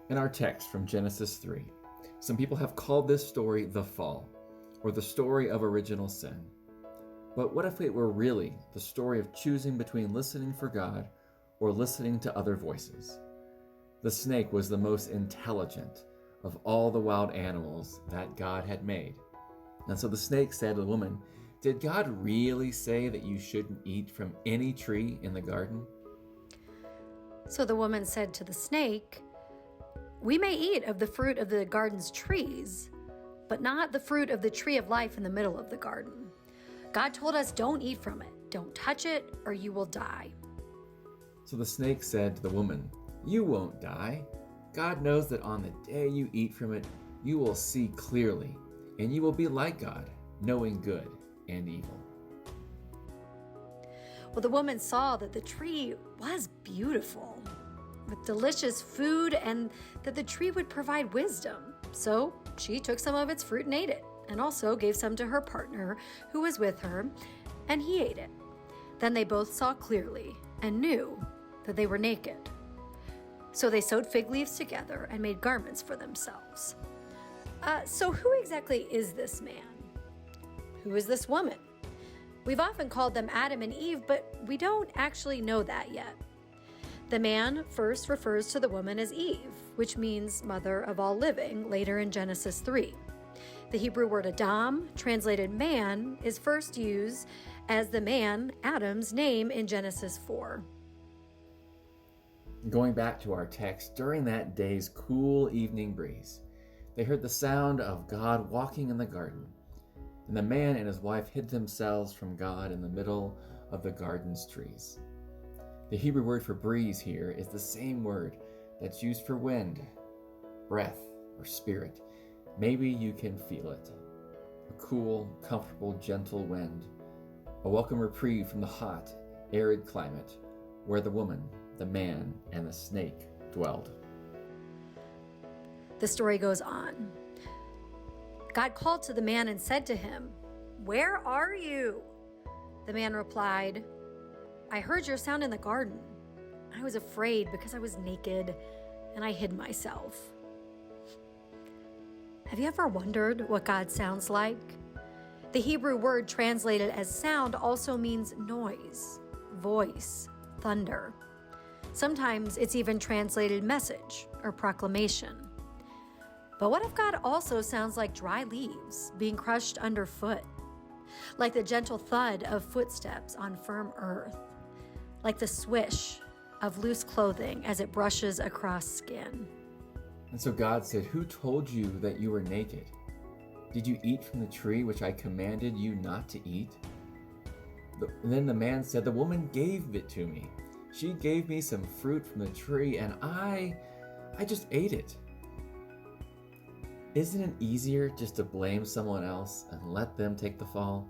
In our text from Genesis 3, some people have called this story the fall, or the story of original sin. But what if it were really the story of choosing between listening for God or listening to other voices? The snake was the most intelligent of all the wild animals that God had made. And so the snake said to the woman, "Did God really say that you shouldn't eat from any tree in the garden?" So the woman said to the snake, "We may eat of the fruit of the garden's trees, but not the fruit of the tree of life in the middle of the garden. God told us don't eat from it, don't touch it, or you will die." So the snake said to the woman, "You won't die. God knows that on the day you eat from it, you will see clearly, and you will be like God, knowing good and evil." Well, the woman saw that the tree was beautiful, with delicious food, and that the tree would provide wisdom. So she took some of its fruit and ate it, and also gave some to her partner who was with her, and he ate it. Then they both saw clearly and knew that they were naked. So they sewed fig leaves together and made garments for themselves. So who exactly is this man? Who is this woman? We've often called them Adam and Eve, but we don't actually know that yet. The man first refers to the woman as Eve, which means mother of all living, later in Genesis 3. The Hebrew word Adam, translated man, is first used as the man, Adam's name, in Genesis 4. Going back to our text, during that day's cool evening breeze, they heard the sound of God walking in the garden, and the man and his wife hid themselves from God in the middle of the garden's trees. The Hebrew word for breeze here is the same word that's used for wind, breath, or spirit. Maybe you can feel it. A cool, comfortable, gentle wind. A welcome reprieve from the hot, arid climate where the woman, the man, and the snake dwelled. The story goes on. God called to the man and said to him, "Where are you?" The man replied, "I heard your sound in the garden. I was afraid because I was naked, and I hid myself." Have you ever wondered what God sounds like? The Hebrew word translated as sound also means noise, voice, thunder. Sometimes it's even translated message or proclamation. But what if God also sounds like dry leaves being crushed underfoot? Like the gentle thud of footsteps on firm earth? Like the swish of loose clothing as it brushes across skin? And so God said, "Who told you that you were naked? Did you eat from the tree which I commanded you not to eat?" And then the man said, "The woman gave it to me. She gave me some fruit from the tree, and I just ate it." Isn't it easier just to blame someone else and let them take the fall?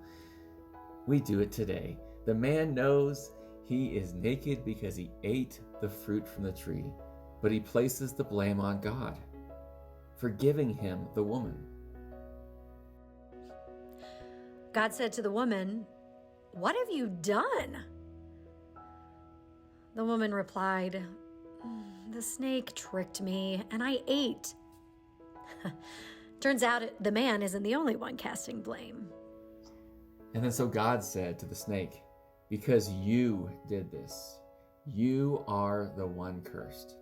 We do it today. The man knows he is naked because he ate the fruit from the tree, but he places the blame on God for giving him the woman. God said to the woman, "What have you done?" The woman replied, "The snake tricked me, and I ate." Turns out the man isn't the only one casting blame. And then so God said to the snake, "Because you did this, you are the one cursed.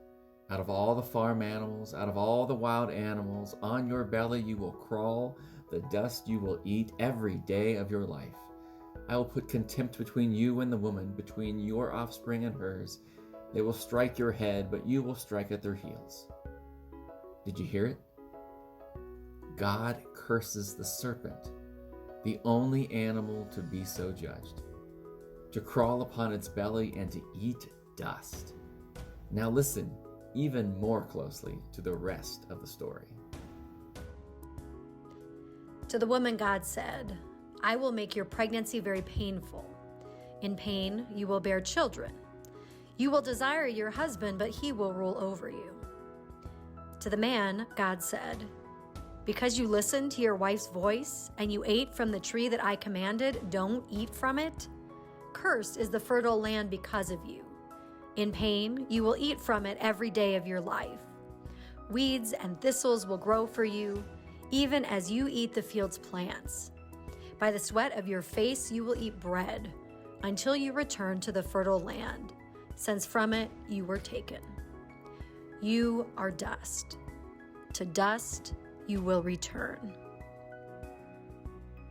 Out of all the farm animals, out of all the wild animals, on your belly you will crawl, the dust you will eat every day of your life. I will put contempt between you and the woman, between your offspring and hers. They will strike your head, but you will strike at their heels." Did you hear it? God curses the serpent, the only animal to be so judged, to crawl upon its belly and to eat dust. Now listen even more closely to the rest of the story. To the woman, God said, "I will make your pregnancy very painful. In pain, you will bear children. You will desire your husband, but he will rule over you." To the man, God said, "Because you listened to your wife's voice and you ate from the tree that I commanded, don't eat from it. Cursed is the fertile land because of you. In pain, you will eat from it every day of your life. Weeds and thistles will grow for you, even as you eat the field's plants. By the sweat of your face you will eat bread, until you return to the fertile land, since from it you were taken. You are dust. To dust you will return.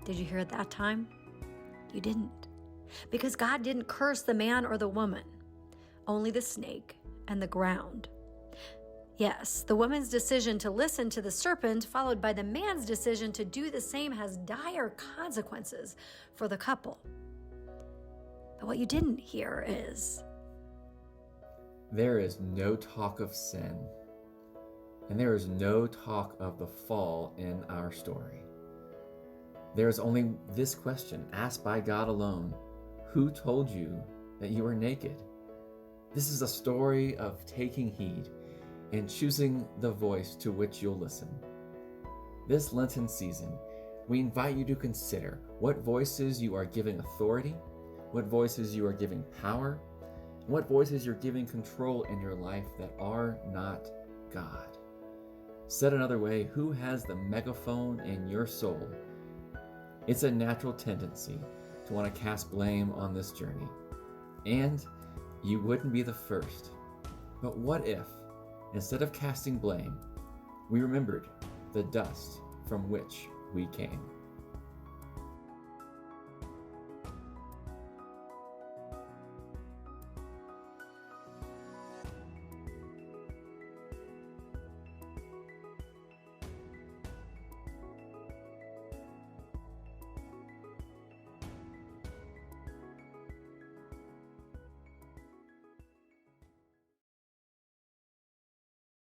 Did you hear it that time? You didn't. Because God didn't curse the man or the woman, only the snake and the ground. Yes, the woman's decision to listen to the serpent, followed by the man's decision to do the same, has dire consequences for the couple. But what you didn't hear is, there is no talk of sin, and there is no talk of the fall in our story. There is only this question asked by God alone: who told you that you are naked? This is a story of taking heed and choosing the voice to which you'll listen. This Lenten season, we invite you to consider what voices you are giving authority, what voices you are giving power, and what voices you're giving control in your life that are not God. Said another way, who has the megaphone in your soul? It's a natural tendency to want to cast blame on this journey. And you wouldn't be the first. But what if, instead of casting blame, we remembered the dust from which we came?